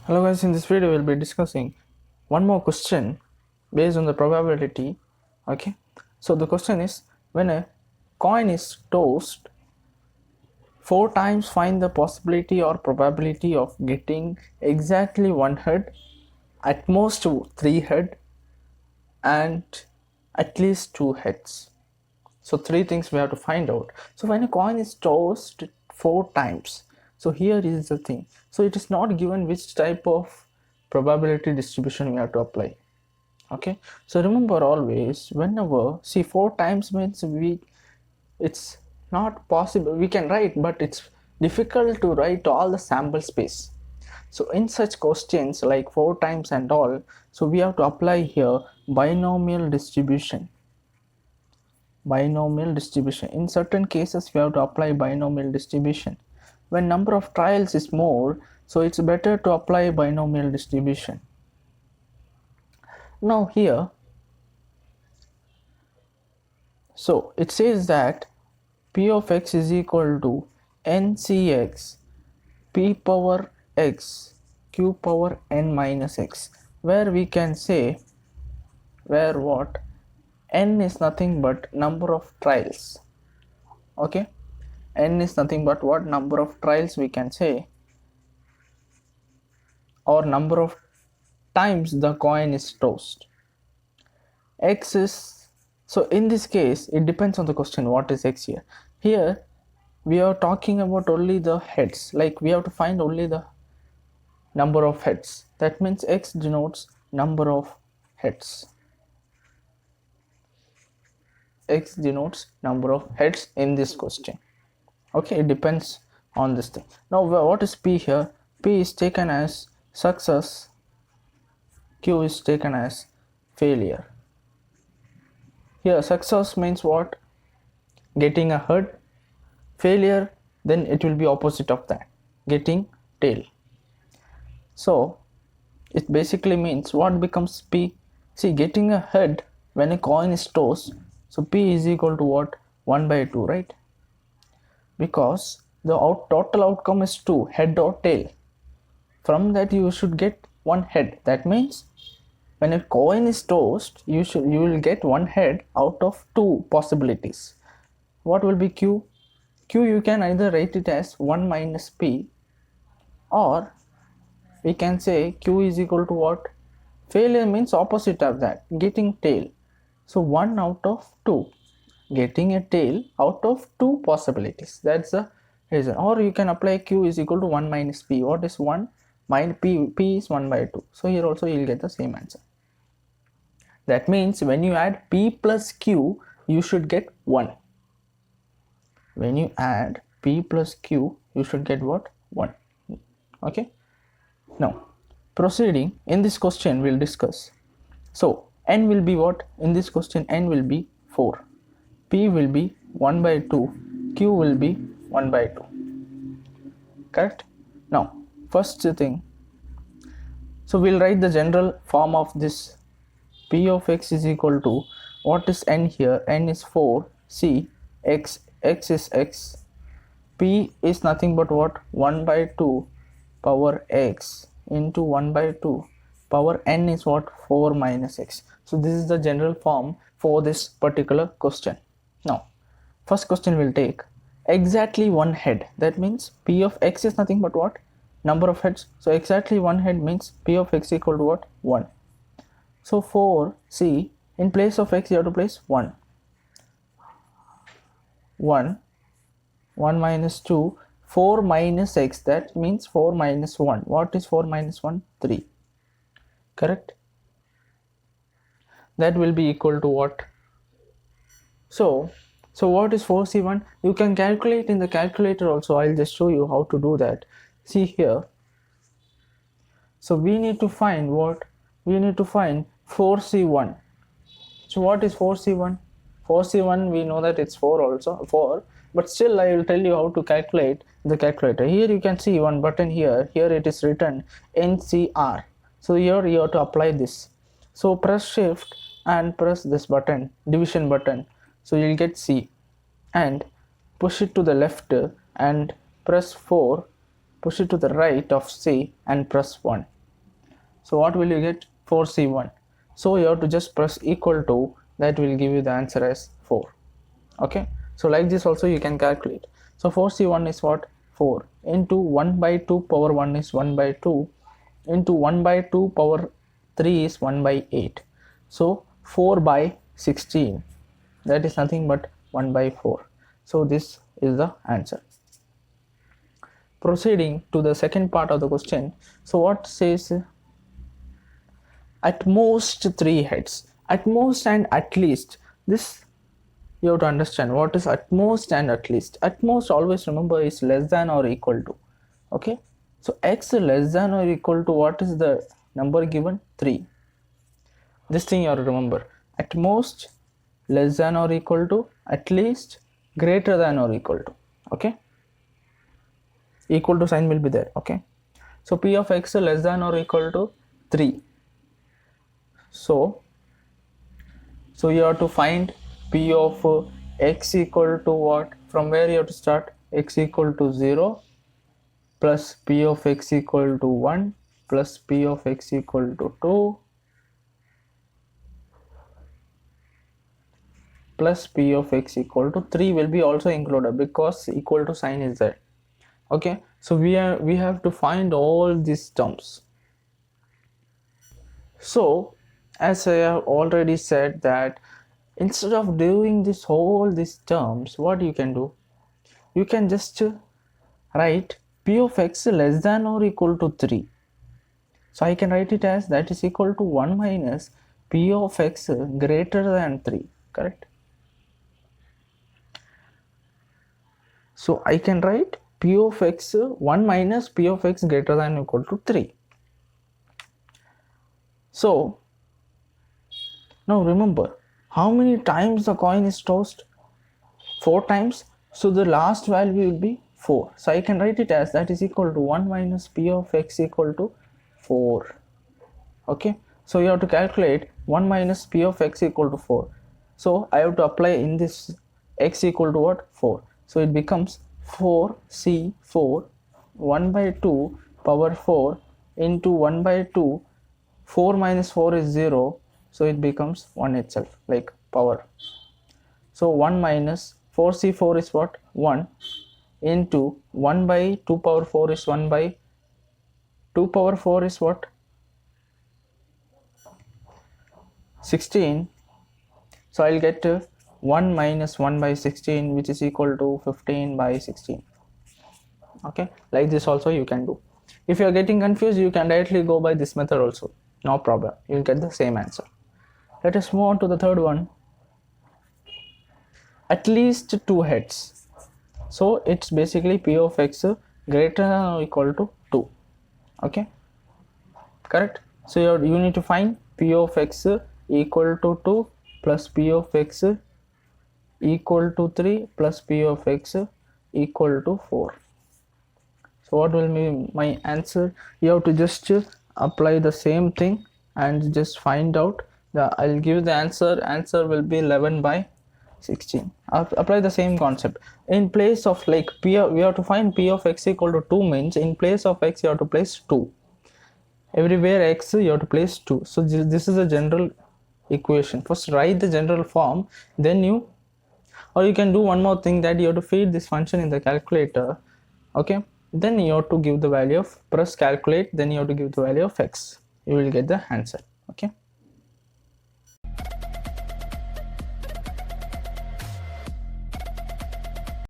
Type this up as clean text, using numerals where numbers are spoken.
Hello guys, in this video we'll be discussing one more question based on the probability. Okay, so the question is, when a coin is tossed 4 times, find the possibility or probability of getting exactly one head, at most 3 head, and at least 2 heads. So 3 things we have to find out. So when a coin is tossed 4 times, so here is the thing. So it is not given which type of probability distribution we have to apply. Okay, so remember always, whenever, see, 4 times means it's not possible, we can write, but it's difficult to write all the sample space. So in such questions like 4 times and all, so we have to apply here binomial distribution. In certain cases we have to apply binomial distribution. When number of trials is more, so it's better to apply binomial distribution. Now here, so it says that p of x is equal to ncx p power x q power n minus x, where we can say, where what, n is nothing but number of trials. Okay, n is nothing but what, number of trials we can say, or number of times the coin is tossed. X is, so in this case it depends on the question what is x here. Here we are talking about only the heads, like we have to find only the number of heads. That means x denotes number of heads. X denotes number of heads in this question. Okay, it depends on this thing. Now what is p here? P is taken as success, q is taken as failure. Here success means what, getting a head. Failure, then it will be opposite of that, getting tail. So it basically means what becomes p. See, getting a head when a coin is tossed, so p is equal to what, 1/2, right? Because the total outcome is 2, head or tail. From that you should get one head. That means when a coin is tossed, you will get one head out of 2 possibilities. What will be q? Q, you can either write it as 1 minus p, or we can say q is equal to what, failure means opposite of that, getting tail. So 1 out of 2, getting a tail out of 2 possibilities. That's the reason. Or you can apply q is equal to 1 minus p. What is 1 minus p? P is 1/2. So here also you will get the same answer. That means when you add p plus q, you should get 1. When you add p plus q, you should get what, 1. Okay, now proceeding, in this question we'll discuss. So n will be what, in this question n will be 4, p will be 1/2, q will be 1/2. Correct? Now first thing, so we'll write the general form of this. P of x is equal to, what is n here? N is 4. See, x is x. P is nothing but what, 1/2 power x into 1/2 power n is what, 4 minus x. So this is the general form for this particular question. Now first question will take exactly one head. That means p of x is nothing but what, number of heads. So exactly one head means p of x equal to what, 1. So 4, see, in place of x you have to place 1. 1 minus 2, 4 minus x, that means 4 minus 1. What is 4 minus 1? 3. Correct? That will be equal to what? So what is 4c1? You can calculate in the calculator also. I'll just show you how to do that. See here. So we need to find what? We need to find 4c1. So what is 4c1? 4c1, we know that it's 4 also, 4, but still I will tell you how to calculate the calculator. Here you can see one button here it is written NCR. So here you have to apply this. So press shift and press this button, division button. So you'll get C, and push it to the left and press 4, push it to the right of C and press 1. So what will you get? 4c1. So you have to just press equal to, that will give you the answer as 4. Okay, so like this also you can calculate. So 4c1 is what? 4 into 1 by 2 power 1 is 1 by 2 into 1 by 2 power 3 is 1 by 8. So 4 by 16, that is nothing but 1 by 4. So this is the answer. Proceeding to the second part of the question. So what says? At most 3 heads. At most and at least. This you have to understand what is at most and at least. At most, always remember, is less than or equal to. Okay, so x less than or equal to what is the number given? 3. This thing you have to remember. At most, less than or equal to, at least, greater than or equal to. Okay, equal to sign will be there. Okay, so p of x less than or equal to 3. So you have to find p of x equal to what? From where you have to start? X equal to 0 plus p of x equal to 1 plus p of x equal to 2 plus p of x equal to 3 will be also included because equal to sign is there. Okay, so we have to find all these terms. So as I have already said that instead of doing these terms, what you can do? You can just write p of x less than or equal to 3. So I can write it as that is equal to 1 minus p of x greater than 3. Correct? So I can write p of x 1 minus p of x greater than or equal to 3. So now remember, how many times the coin is tossed? 4 times. So the last value will be 4. So I can write it as that is equal to 1 minus p of x equal to 4. Okay, so you have to calculate 1 minus p of x equal to 4. So I have to apply in this x equal to what? 4. So it becomes 4c4 1 by 2 power 4 into 1 by 2. 4 minus 4 is 0. So it becomes 1 itself, like power. So 1 minus 4c4 is what? 1 into 1 by 2 power 4 is 1 by 2 power 4 is what? 16. So I'll get 1 minus 1 by 16, which is equal to 15 by 16. Okay, like this also you can do. If you are getting confused, you can directly go by this method also. No problem, you will get the same answer. Let us move on to the third one. At least 2 heads. So it's basically p of x greater than or equal to 2. Okay, correct? So you need to find p of x equal to 2 plus p of x equal to 3 plus p of x equal to 4. So what will be my answer? You have to just apply the same thing and just find out I'll give the answer will be 11 by 16. Apply the same concept. In place of like we have to find p of x equal to 2 means in place of x you have to place 2. Everywhere x you have to place 2. So this is a general equation. First write the general form, then you can do one more thing, that you have to feed this function in the calculator. Okay, then you have to give the value of, press calculate, then you have to give the value of x. You will get the answer.